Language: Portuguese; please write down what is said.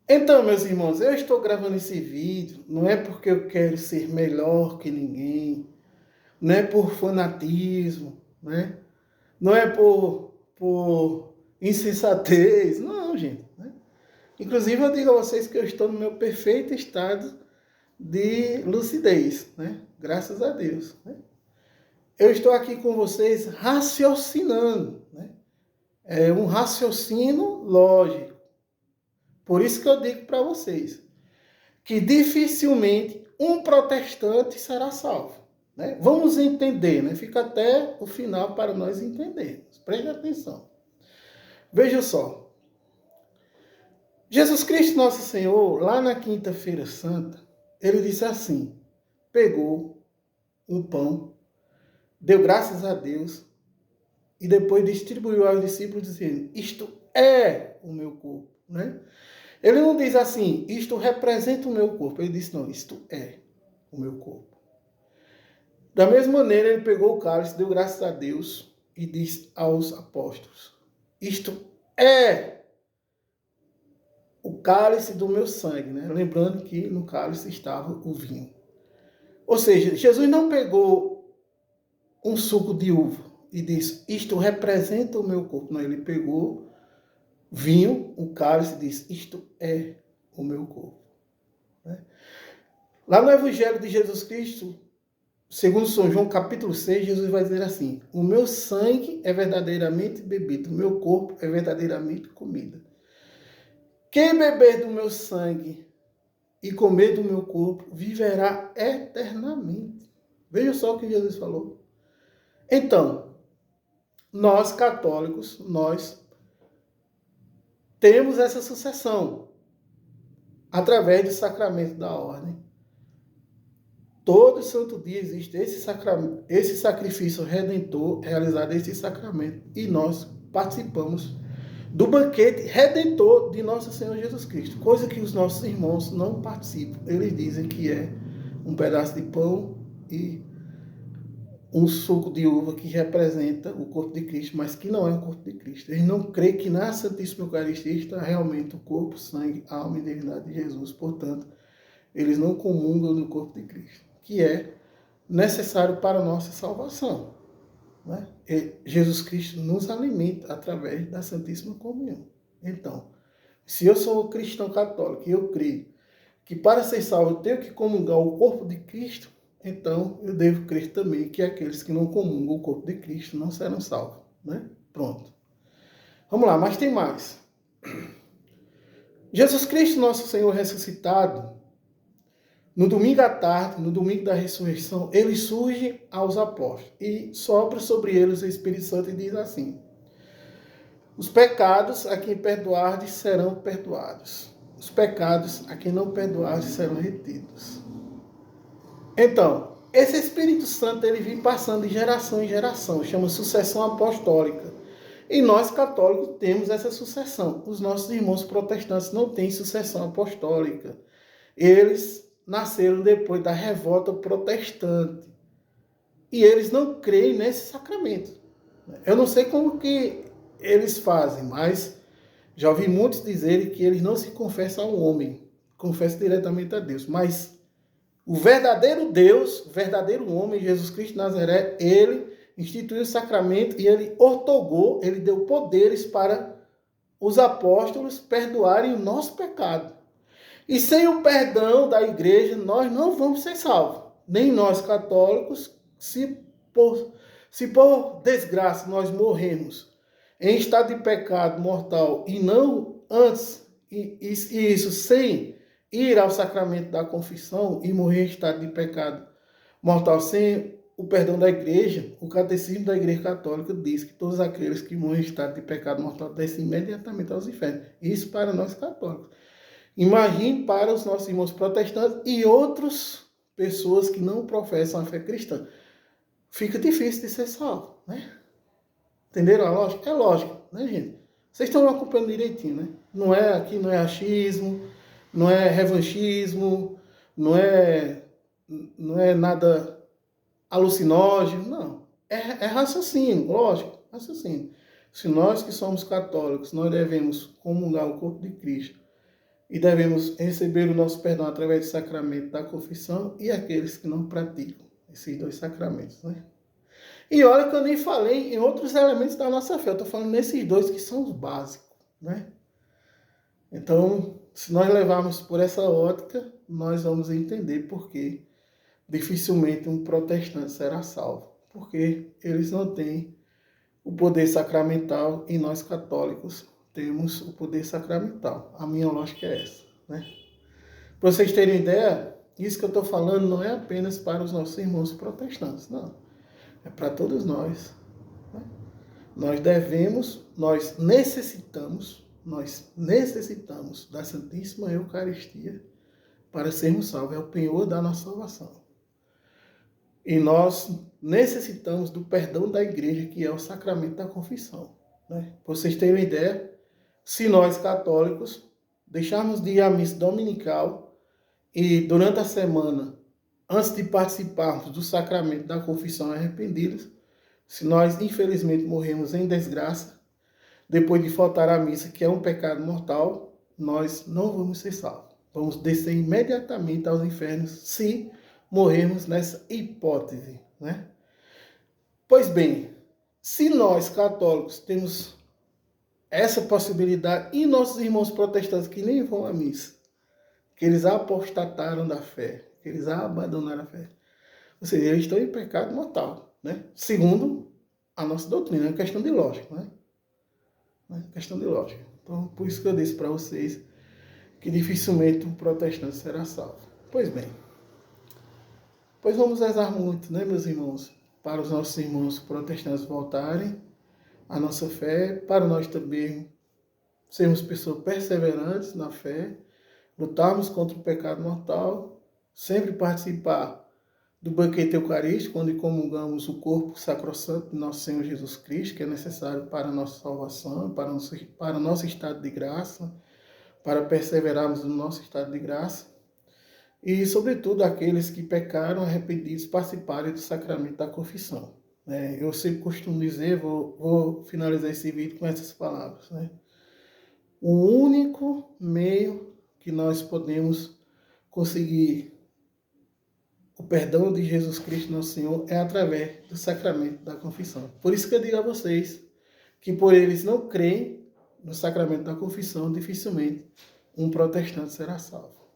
Então, meus irmãos, eu estou gravando esse vídeo, não é porque eu quero ser melhor que ninguém, não é por fanatismo, né? Não é por insensatez, não, gente. Né? Inclusive, eu digo a vocês que eu estou no meu perfeito estado de lucidez, né? Graças a Deus. Né? Eu estou aqui com vocês raciocinando, né? É um raciocínio lógico. Por isso que eu digo para vocês que dificilmente um protestante será salvo. Né? Vamos entender, né? Fica até o final para nós entendermos. Preste atenção. Veja só. Jesus Cristo, nosso Senhor, lá na quinta-feira santa, ele disse assim, pegou um pão, deu graças a Deus e depois distribuiu aos discípulos dizendo, isto é o meu corpo. Né? Ele não diz assim, isto representa o meu corpo. Ele disse, não, isto é o meu corpo. Da mesma maneira, ele pegou o cálice, deu graças a Deus e disse aos apóstolos, isto é o cálice do meu sangue. Né? Lembrando que no cálice estava o vinho. Ou seja, Jesus não pegou um suco de uva e disse, isto representa o meu corpo. Não, ele pegou vinho, um cálice e disse, isto é o meu corpo. Né? Lá no Evangelho de Jesus Cristo, segundo São João, capítulo 6, Jesus vai dizer assim, o meu sangue é verdadeiramente bebido, o meu corpo é verdadeiramente comida. Quem beber do meu sangue e comer do meu corpo, viverá eternamente. Veja só o que Jesus falou. Então, nós católicos, nós temos essa sucessão através do sacramento da ordem. Todo santo dia existe esse sacrifício redentor realizado esse sacramento. E nós participamos do banquete redentor de nosso Senhor Jesus Cristo. Coisa que os nossos irmãos não participam. Eles dizem que é um pedaço de pão e um suco de uva que representa o corpo de Cristo, mas que não é o corpo de Cristo. Eles não creem que na Santíssima Eucaristia está realmente o corpo, sangue, alma e divindade de Jesus. Portanto, eles não comungam do corpo de Cristo, que é necessário para a nossa salvação. Né? Jesus Cristo nos alimenta através da Santíssima Comunhão. Então, se eu sou cristão católico e eu creio que para ser salvo eu tenho que comungar o corpo de Cristo, então eu devo crer também que aqueles que não comungam o corpo de Cristo não serão salvos. Né? Pronto. Vamos lá, mas tem mais. Jesus Cristo, nosso Senhor ressuscitado, no domingo à tarde, no domingo da ressurreição, ele surge aos apóstolos e sopra sobre eles o Espírito Santo e diz assim, os pecados a quem perdoardes serão perdoados. Os pecados a quem não perdoardes serão retidos. Então, esse Espírito Santo ele vem passando de geração em geração, chama sucessão apostólica. E nós católicos temos essa sucessão. Os nossos irmãos protestantes não têm sucessão apostólica. Eles nasceram depois da revolta protestante. E eles não creem nesse sacramento. Eu não sei como que eles fazem, mas já ouvi muitos dizerem que eles não se confessam ao homem, confessam diretamente a Deus. Mas o verdadeiro Deus, o verdadeiro homem, Jesus Cristo de Nazaré, ele instituiu o sacramento e ele ortogou, ele deu poderes para os apóstolos perdoarem o nosso pecado. E sem o perdão da igreja, nós não vamos ser salvos. Nem nós católicos, se por desgraça nós morremos em estado de pecado mortal e não antes, e isso sem ir ao sacramento da confissão e morrer em estado de pecado mortal sem o perdão da igreja, o catecismo da igreja católica diz que todos aqueles que morrem em estado de pecado mortal descem imediatamente aos infernos. Isso para nós católicos. Imagine para os nossos irmãos protestantes e outras pessoas que não professam a fé cristã. Fica difícil de ser salvo, né? Entenderam a lógica? É lógico, né, gente? Vocês estão acompanhando direitinho, né? Aqui não é achismo, não é revanchismo, não é nada alucinógeno, não. É raciocínio, lógico, raciocínio. Se nós que somos católicos, nós devemos comungar o corpo de Cristo e devemos receber o nosso perdão através do sacramento da confissão e aqueles que não praticam esses dois sacramentos, né? E olha que eu nem falei em outros elementos da nossa fé, eu estou falando nesses dois que são os básicos, né? Então, se nós levarmos por essa ótica, nós vamos entender por que dificilmente um protestante será salvo, porque eles não têm o poder sacramental e nós católicos temos o poder sacramental. A minha lógica é essa, né? Para vocês terem ideia, isso que eu estou falando não é apenas para os nossos irmãos protestantes, não. É para todos nós. Né? Nós necessitamos da Santíssima Eucaristia para sermos salvos. É o penhor da nossa salvação. E nós necessitamos do perdão da igreja, que é o sacramento da confissão. Né? Para vocês terem uma ideia, se nós católicos deixarmos de ir à missa dominical e durante a semana, antes de participarmos do sacramento da confissão arrependidos, se nós infelizmente morremos em desgraça, depois de faltar à missa, que é um pecado mortal, nós não vamos ser salvos. Vamos descer imediatamente aos infernos se morrermos nessa hipótese, né? Pois bem, se nós católicos temos essa possibilidade e nossos irmãos protestantes que nem vão à missa, que eles apostataram da fé, que eles abandonaram a fé, ou seja, eles estão em pecado mortal, né? Segundo a nossa doutrina, é questão de lógica, né? Questão de lógica. Então, por isso que eu disse para vocês que dificilmente um protestante será salvo. Pois bem, pois vamos rezar muito, né, meus irmãos, para os nossos irmãos protestantes voltarem à nossa fé, para nós também sermos pessoas perseverantes na fé, lutarmos contra o pecado mortal, sempre participar do banquete eucarístico, onde comungamos o corpo sacrossanto de nosso Senhor Jesus Cristo, que é necessário para a nossa salvação, para o nosso estado de graça, para perseverarmos no nosso estado de graça. E, sobretudo, aqueles que pecaram arrependidos participarem do sacramento da confissão. Eu sempre costumo dizer, vou finalizar esse vídeo com essas palavras, né? O único meio que nós podemos conseguir o perdão de Jesus Cristo, nosso Senhor, é através do sacramento da confissão. Por isso que eu digo a vocês que por eles não creem no sacramento da confissão, dificilmente um protestante será salvo.